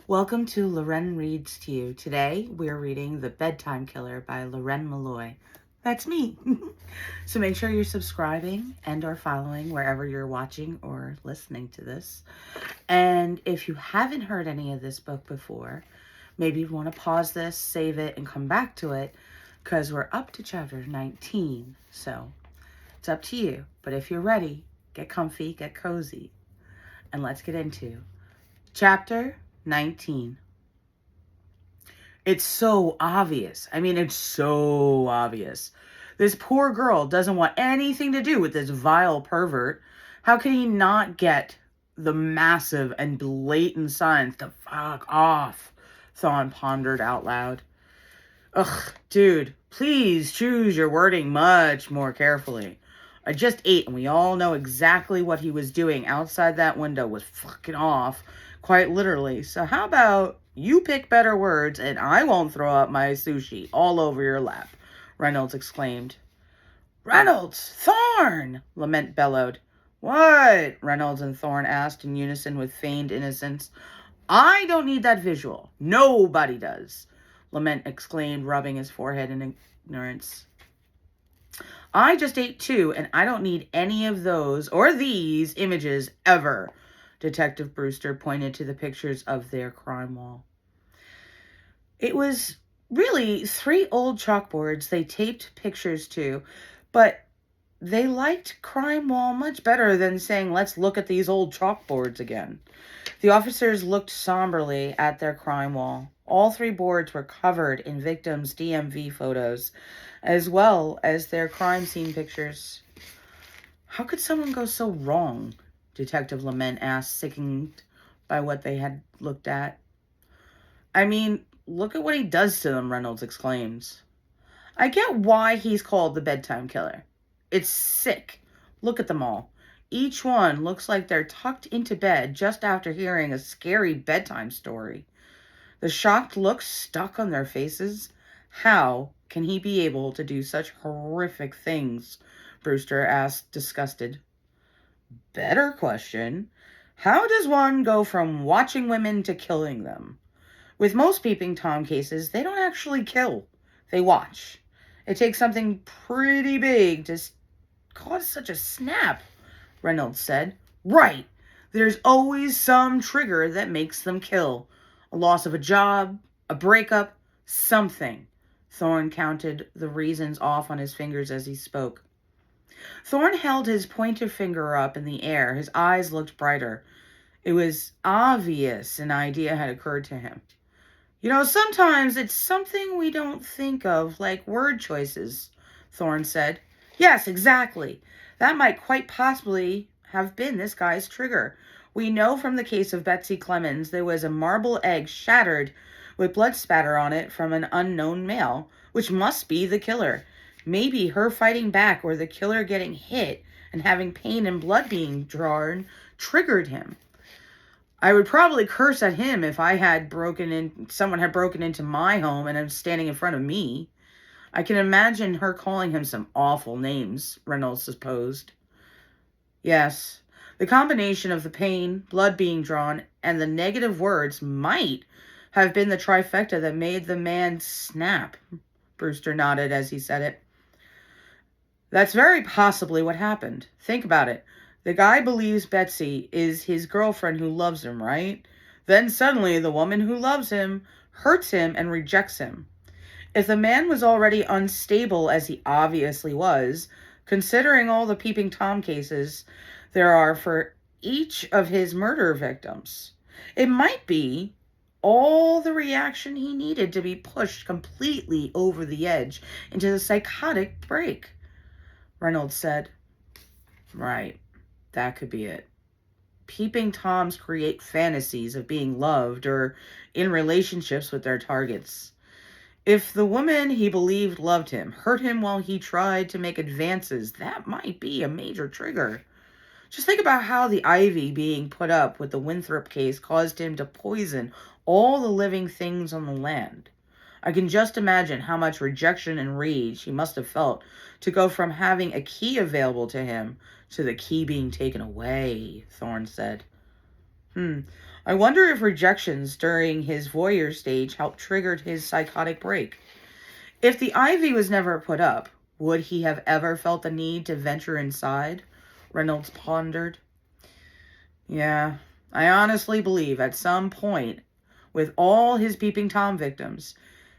Welcome to Loren Reads to You. Today we're reading The Bedtime Killer by Loren Malloy. That's me. So make sure you're subscribing and or following wherever you're watching or listening to this. And if you haven't heard any of this book before, maybe you want to pause this, save it, and come back to it because we're up to chapter 19. So it's up to you. But if you're ready, get comfy, get cozy, and let's get into chapter 19. It's so obvious. It's so obvious. This poor girl doesn't want anything to do with this vile pervert. How can he not get the massive and blatant signs to fuck off? Thawne pondered out loud. Ugh, dude, please choose your wording much more carefully. I just ate and we all know exactly what he was doing outside that window was fucking off. Quite literally. So how about you pick better words and I won't throw up my sushi all over your lap, Reynolds exclaimed. Reynolds! Thorne! Lament bellowed. What? Reynolds and Thorne asked in unison with feigned innocence. I don't need that visual. Nobody does, Lament exclaimed, rubbing his forehead in ignorance. I just ate too, and I don't need any of those or these images ever. Detective Brewster pointed to the pictures of their crime wall. It was really 3 old chalkboards they taped pictures to, but they liked crime wall much better than saying, let's look at these old chalkboards again. The officers looked somberly at their crime wall. All 3 boards were covered in victims' DMV photos, as well as their crime scene pictures. How could someone go so wrong? Detective Lament asked, sickened by what they had looked at. Look at what he does to them, Reynolds exclaims. I get why he's called the Bedtime Killer. It's sick. Look at them all. Each one looks like they're tucked into bed just after hearing a scary bedtime story. The shocked look stuck on their faces. How can he be able to do such horrific things? Brewster asked, disgusted. Better question. How does one go from watching women to killing them? With most peeping-tom cases, they don't actually kill. They watch. It takes something pretty big to cause such a snap, Reynolds said. Right. There's always some trigger that makes them kill. A loss of a job, a breakup, something. Thorne counted the reasons off on his fingers as he spoke. Thorne held his pointer finger up in the air. His eyes looked brighter. It was obvious an idea had occurred to him. Sometimes it's something we don't think of, like word choices, Thorne said. Yes, exactly. That might quite possibly have been this guy's trigger. We know from the case of Betsy Clemens there was a marble egg shattered with blood spatter on it from an unknown male, which must be the killer. Maybe her fighting back or the killer getting hit and having pain and blood being drawn triggered him. I would probably curse at him if someone had broken into my home and was standing in front of me. I can imagine her calling him some awful names, Reynolds supposed. Yes, the combination of the pain, blood being drawn, and the negative words might have been the trifecta that made the man snap. Brewster nodded as he said it. That's very possibly what happened. Think about it. The guy believes Betsy is his girlfriend who loves him, right? Then suddenly the woman who loves him hurts him and rejects him. If the man was already unstable as he obviously was, considering all the peeping-tom cases there are for each of his murder victims, it might be all the reaction he needed to be pushed completely over the edge into the psychotic break. Reynolds said, Right, that could be it. Peeping-toms create fantasies of being loved or in relationships with their targets. If the woman he believed loved him hurt him while he tried to make advances, that might be a major trigger. Just think about how the ivy being put up with the Winthrop case caused him to poison all the living things on the land. I can just imagine how much rejection and rage he must have felt to go from having a key available to him to the key being taken away, Thorne said. I wonder if rejections during his voyeur stage helped trigger his psychotic break. If the ivy was never put up, would he have ever felt the need to venture inside? Reynolds pondered. Yeah, I honestly believe at some point, with all his peeping Tom victims,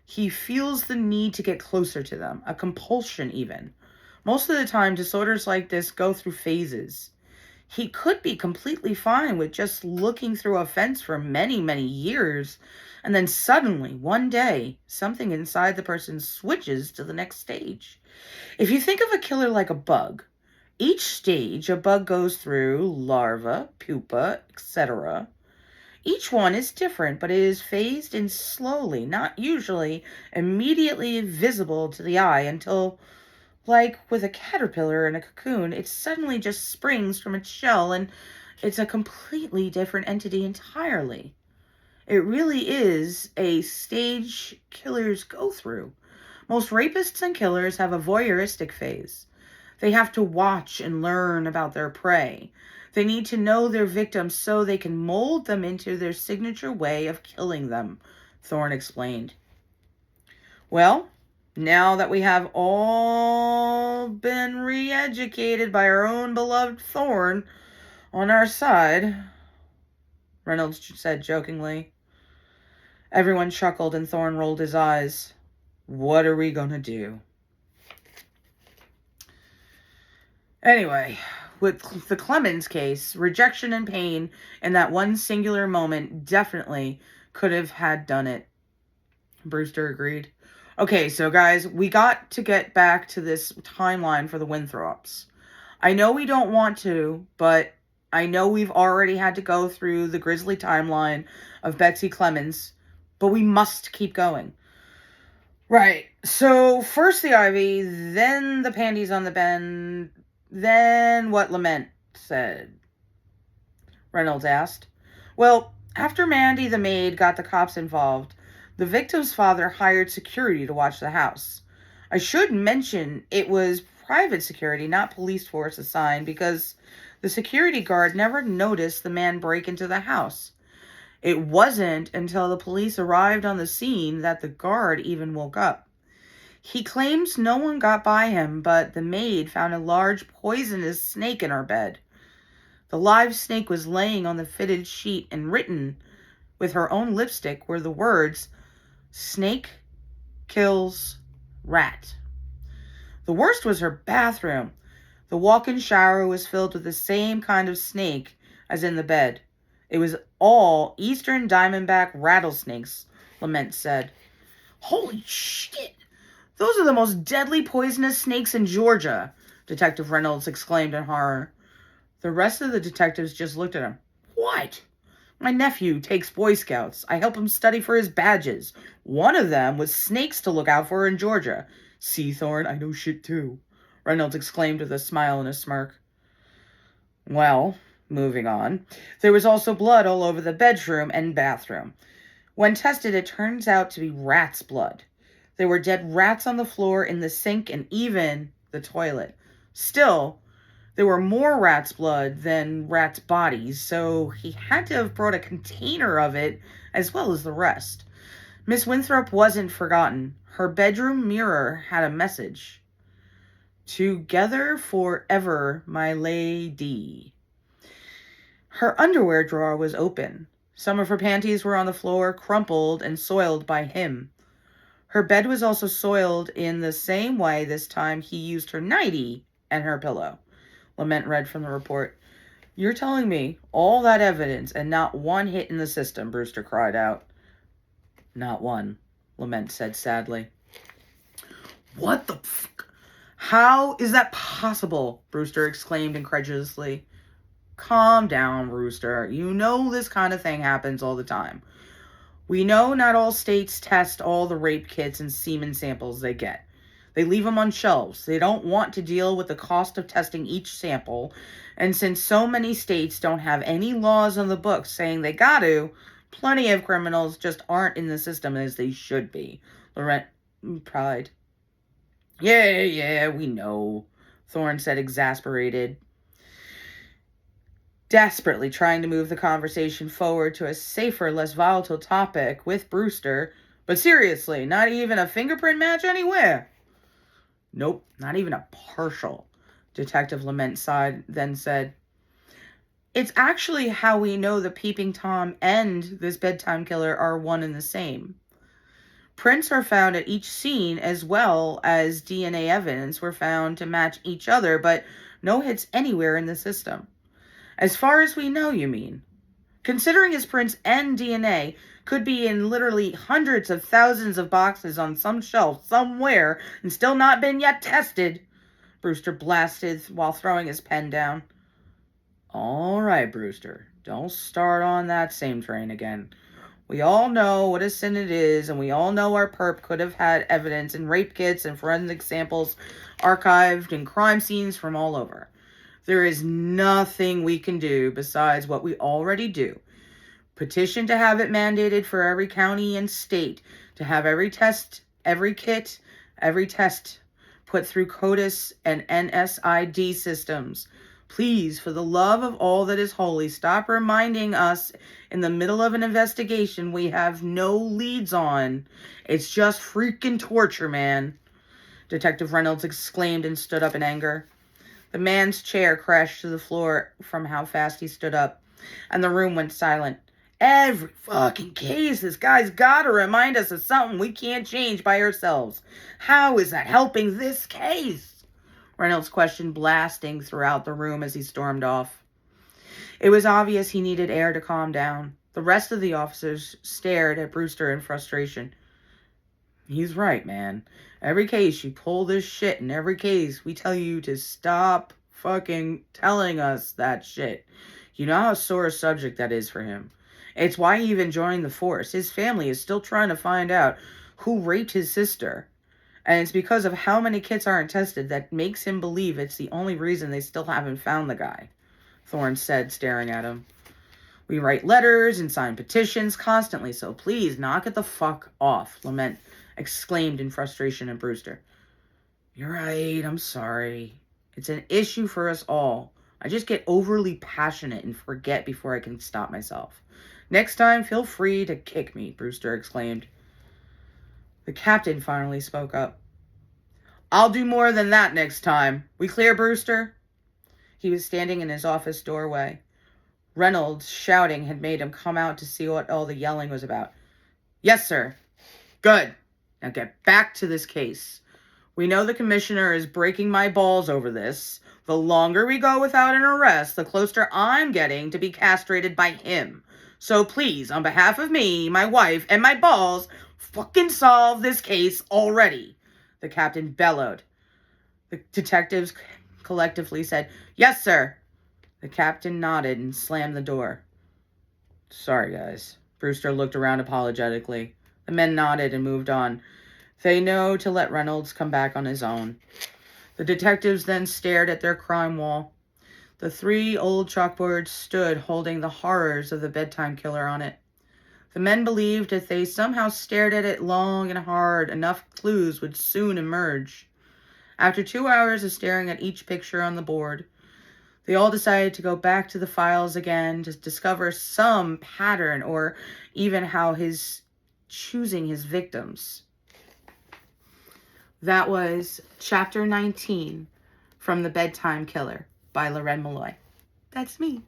he feels the need to get closer to them, a compulsion even. Most of the time, disorders like this go through phases. He could be completely fine with just looking through a fence for many, many years, and then suddenly, one day, something inside the person switches to the next stage. If you think of a killer like a bug, each stage a bug goes through, larva, pupa, etc. Each one is different, but it is phased in slowly, not usually immediately visible to the eye until, like with a caterpillar in a cocoon, it suddenly just springs from its shell and it's a completely different entity entirely. It really is a stage killers go through. Most rapists and killers have a voyeuristic phase. They have to watch and learn about their prey. They need to know their victims so they can mold them into their signature way of killing them, Thorne explained. Well, now that we have all been re-educated by our own beloved Thorne on our side, Reynolds said jokingly. Everyone chuckled and Thorne rolled his eyes. What are we gonna do? Anyway, with the Clemens case, rejection and pain in that one singular moment definitely could have had done it. Brewster agreed. Okay, so guys, we got to get back to this timeline for the Winthrops. I know we don't want to, but I know we've already had to go through the grisly timeline of Betsy Clemens, but we must keep going. Right, so first the ivy, then the panties on the bed, then what Lament said, Reynolds asked. Well, after Mandy the maid got the cops involved, the victim's father hired security to watch the house. I should mention it was private security, not police force assigned, because the security guard never noticed the man break into the house. It wasn't until the police arrived on the scene that the guard even woke up. He claims no one got by him, but the maid found a large poisonous snake in her bed. The live snake was laying on the fitted sheet, and written with her own lipstick were the words, "Snake kills rat." The worst was her bathroom. The walk-in shower was filled with the same kind of snake as in the bed. It was all eastern diamondback rattlesnakes, Lament said. Holy shit! Those are the most deadly poisonous snakes in Georgia, Detective Reynolds exclaimed in horror. The rest of the detectives just looked at him. What? My nephew takes Boy Scouts. I help him study for his badges. One of them was snakes to look out for in Georgia. See, Thorne, I know shit too, Reynolds exclaimed with a smile and a smirk. Well, moving on. There was also blood all over the bedroom and bathroom. When tested, it turns out to be rat's blood. There were dead rats on the floor, in the sink, and even the toilet. Still, there were more rat's blood than rats' bodies, so he had to have brought a container of it as well as the rest. Miss Winthrop wasn't forgotten. Her bedroom mirror had a message. Together forever, my lady. Her underwear drawer was open. Some of her panties were on the floor, crumpled and soiled by him. Her bed was also soiled in the same way this time he used her nightie and her pillow. Lament read from the report. You're telling me all that evidence and not one hit in the system, Brewster cried out. Not one, Lament said sadly. What the fuck? How is that possible? Brewster exclaimed incredulously. Calm down, Brewster. You know this kind of thing happens all the time. We know not all states test all the rape kits and semen samples they get. They leave them on shelves. They don't want to deal with the cost of testing each sample. And since so many states don't have any laws on the books saying they got to, plenty of criminals just aren't in the system as they should be. Loren cried. Yeah, we know, Thorne said, exasperated. desperately trying to move the conversation forward to a safer, less volatile topic with Brewster. But seriously, not even a fingerprint match anywhere. Nope, not even a partial, Detective Lament sighed, then said. It's actually how we know the peeping-tom and this bedtime killer are one and the same. Prints are found at each scene as well as DNA evidence were found to match each other, but no hits anywhere in the system. As far as we know, you mean? Considering his prints and DNA could be in literally hundreds of thousands of boxes on some shelf somewhere and still not been yet tested, Brewster blasted while throwing his pen down. All right, Brewster, don't start on that same train again. We all know what a sin it is, and we all know our perp could have had evidence in rape kits and forensic samples archived in crime scenes from all over. There is nothing we can do besides what we already do. Petition to have it mandated for every county and state to have every test, every kit, every test put through CODIS and NSID systems. Please, for the love of all that is holy, stop reminding us in the middle of an investigation we have no leads on. It's just freaking torture, man, Detective Reynolds exclaimed and stood up in anger. The man's chair crashed to the floor from how fast he stood up, and the room went silent. Every fucking case, this guy's gotta remind us of something we can't change by ourselves. How is that helping this case? Reynolds questioned, blasting throughout the room as he stormed off. It was obvious he needed air to calm down. The rest of the officers stared at Brewster in frustration. He's right, man. Every case you pull this shit, in every case we tell you to stop fucking telling us that shit. You know how sore a subject that is for him. It's why he even joined the force. His family is still trying to find out who raped his sister. And it's because of how many kits aren't tested that makes him believe it's the only reason they still haven't found the guy, Thorne said, staring at him. We write letters and sign petitions constantly, so please knock it the fuck off, Lament exclaimed in frustration at Brewster. You're right, I'm sorry. It's an issue for us all. I just get overly passionate and forget before I can stop myself. Next time, feel free to kick me, Brewster exclaimed. The captain finally spoke up. I'll do more than that next time. We clear, Brewster? He was standing in his office doorway. Reynolds' shouting had made him come out to see what all the yelling was about. Yes, sir. Good. Now get back to this case. We know the commissioner is breaking my balls over this. The longer we go without an arrest, the closer I'm getting to be castrated by him. So please, on behalf of me, my wife, and my balls, fucking solve this case already, the captain bellowed. The detectives collectively said, Yes, sir. The captain nodded and slammed the door. Sorry, guys. Brewster looked around apologetically. The men nodded and moved on. They know to let Reynolds come back on his own. The detectives then stared at their crime wall. The 3 old chalkboards stood holding the horrors of the bedtime killer on it. The men believed if they somehow stared at it long and hard, enough clues would soon emerge. After 2 hours of staring at each picture on the board, they all decided to go back to the files again to discover some pattern or even how he's choosing his victims. That was Chapter 19 from The Bedtime Killer by Loren Malloy. That's me.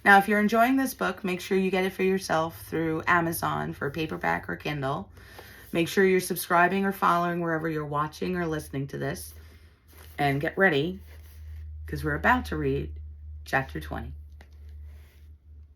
Now, if you're enjoying this book, make sure you get it for yourself through Amazon for paperback or Kindle. Make sure you're subscribing or following wherever you're watching or listening to this. And get ready, because we're about to read Chapter 20.